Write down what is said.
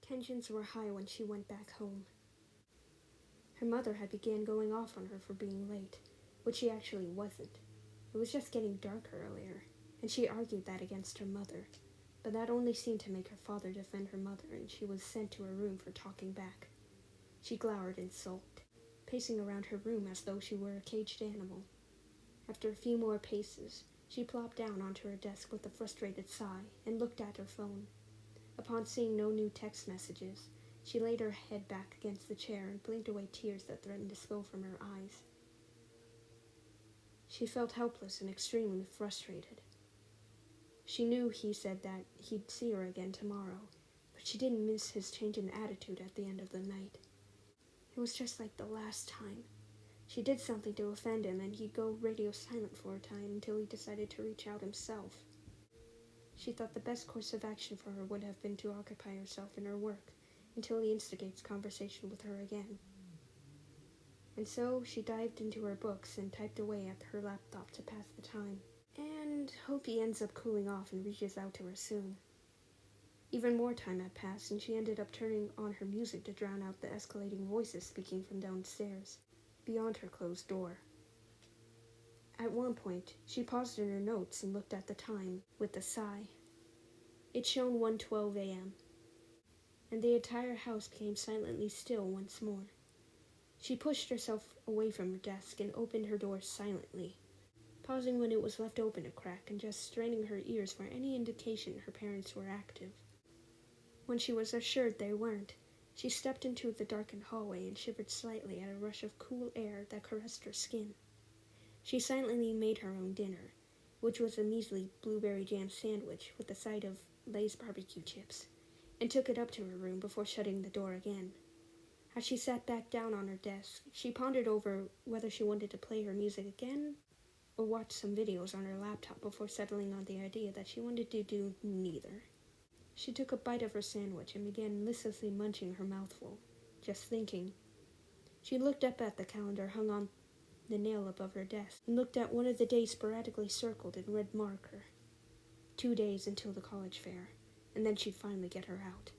Tensions were high when she went back home. Her mother had began going off on her for being late, which she actually wasn't. It was just getting dark earlier, and she argued that against her mother, but that only seemed to make her father defend her mother, and she was sent to her room for talking back. She glowered and sulked, pacing around her room as though she were a caged animal. After a few more paces, she plopped down onto her desk with a frustrated sigh and looked at her phone. Upon seeing no new text messages, she laid her head back against the chair and blinked away tears that threatened to spill from her eyes. She felt helpless and extremely frustrated. She knew he said that he'd see her again tomorrow, but she didn't miss his change in attitude at the end of the night. It was just like the last time. She did something to offend him, and he'd go radio silent for a time until he decided to reach out himself. She thought the best course of action for her would have been to occupy herself in her work until he instigates conversation with her again. And so she dived into her books and typed away at her laptop to pass the time, and hope he ends up cooling off and reaches out to her soon. Even more time had passed, and she ended up turning on her music to drown out the escalating voices speaking from downstairs, beyond her closed door. At one point, she paused in her notes and looked at the time with a sigh. It shone 1:12 a.m., and the entire house became silently still once more. She pushed herself away from her desk and opened her door silently, pausing when it was left open a crack and just straining her ears for any indication her parents were active. When she was assured they weren't, she stepped into the darkened hallway and shivered slightly at a rush of cool air that caressed her skin. She silently made her own dinner, which was a measly blueberry jam sandwich with a side of Lay's barbecue chips, and took it up to her room before shutting the door again. As she sat back down on her desk, she pondered over whether she wanted to play her music again or watch some videos on her laptop before settling on the idea that she wanted to do neither. She took a bite of her sandwich and began listlessly munching her mouthful, just thinking. She looked up at the calendar hung on the nail above her desk and looked at one of the days sporadically circled in red marker. 2 days until the college fair, and then she'd finally get her out.